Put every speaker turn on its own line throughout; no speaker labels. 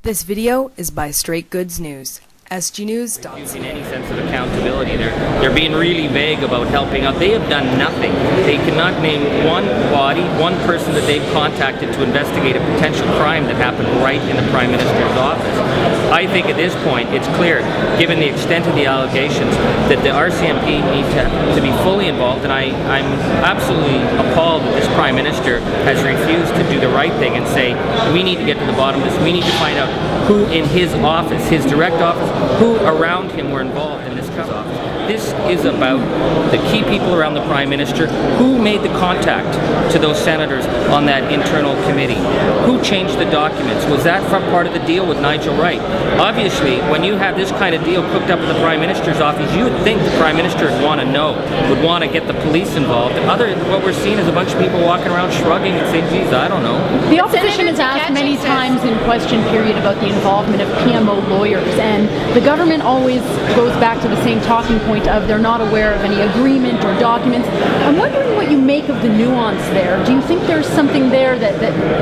This video is by Straight Goods News. SGNews.ca.
Using any sense of accountability. They're being really vague about helping out. They have done nothing. They cannot name one body, one person that they've contacted to investigate a potential crime that happened right in the Prime Minister's office. I think at this point it's clear, given the extent of the allegations, that the RCMP need to be fully involved, and I'm absolutely appalled that this Prime Minister has refused to do the right thing and say, we need to get to the bottom of this. We need to find out who in his office, his direct office, who around him were involved in this office. This is about the key people around the Prime Minister. Who made the contact to those senators on that internal committee? Who changed the documents? Was that from part of the deal with Nigel Wright? Obviously, when you have this kind of deal cooked up with the Prime Minister's office, you would think the Prime Minister would want to know, would want to get the police involved. What we're seeing is a bunch of people walking around shrugging and saying, geez, I don't know.
The opposition has asked many times in question period about the involvement of PMO lawyers, and the government always goes back to the same talking point of they're not aware of any agreement or documents. I'm wondering what you make of the nuance there. Do you think there's something there is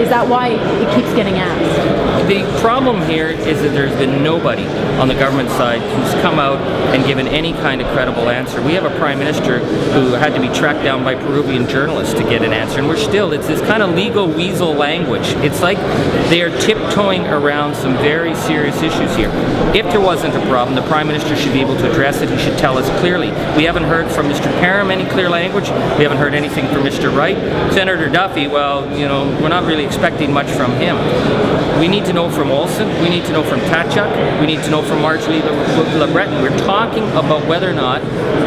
that why it keeps getting asked?
The problem here is that there's been nobody on the government side who's come out and given any kind of credible answer. We have a Prime Minister who had to be tracked down by Peruvian journalists to get an answer, and it's this kind of legal weasel language. It's like they are tiptoeing around some very serious issues here. If there wasn't a problem, the Prime Minister should be able to address it. He should tell us clearly. We haven't heard from Mr. Parham any clear language. We haven't heard anything from Mr. Wright. Senator Duffy, well, we're not really expecting much from him. We need to know from Olson. We need to know from Tatchuk. We need to know from Marjorie LeBreton. We're talking about whether or not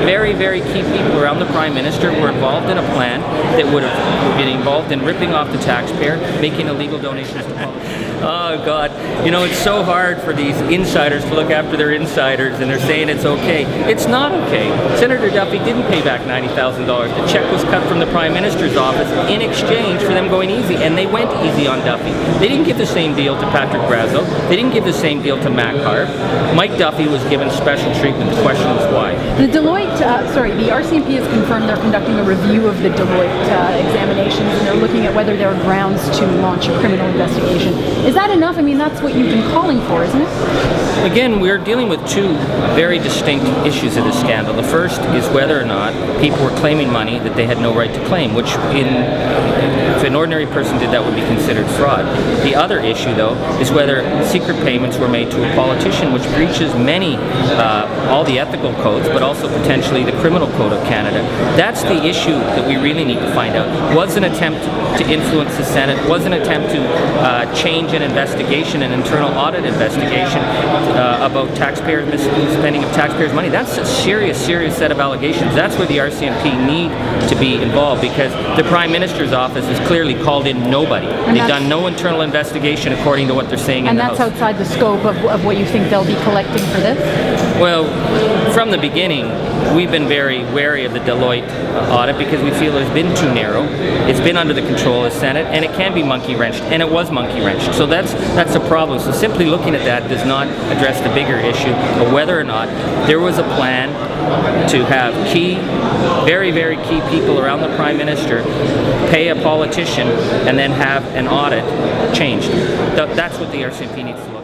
very, very key people around the Prime Minister were involved in a plan that would have been involved in ripping off the taxpayer, making illegal donations to politics. Oh, God. It's so hard for these insiders to look after their insiders, and they're saying it's okay. It's not okay. Senator Duffy didn't pay back $90,000. The check was cut from the Prime Minister's office in exchange for them going easy, and they went easy on Duffy. They didn't give the same deal to Patrick Brazo. They didn't give the same deal to Mac Harp. Mike Duffy was given special treatment. The question is why.
The RCMP has confirmed they're conducting a review of the Deloitte examinations, and they're looking at whether there are grounds to launch a criminal investigation. Is that enough? I mean, that's what you've been calling for, isn't it?
Again, we're dealing with two very distinct issues of this scandal. The first is whether or not people were claiming money that they had no right to claim, which if an ordinary person did that would be considered fraud. The other issue, though, is whether secret payments were made to a politician, which breaches all the ethical codes, but also potentially the criminal code of Canada. That's the issue that we really need to find out. Was an attempt to influence the Senate, was an attempt to change an investigation, an internal audit investigation about taxpayers misspending of taxpayers' money. That's a serious set of allegations. That's where the RCMP need to be involved, because the Prime Minister's office has clearly called in nobody. They've done no internal investigation according to what they're saying in the House.
And that's outside the scope of what you think they'll be collecting for this?
Well, from the beginning, we've been very wary of the Deloitte audit because we feel it's been too narrow. It's been under the control of the Senate, and it can be monkey-wrenched, and it was monkey-wrenched. So that's a problem. So simply looking at that does not address the bigger issue of whether or not there was a plan to have very, very key people around the Prime Minister pay a politician and then have an audit changed. That's what the RCMP needs to look at.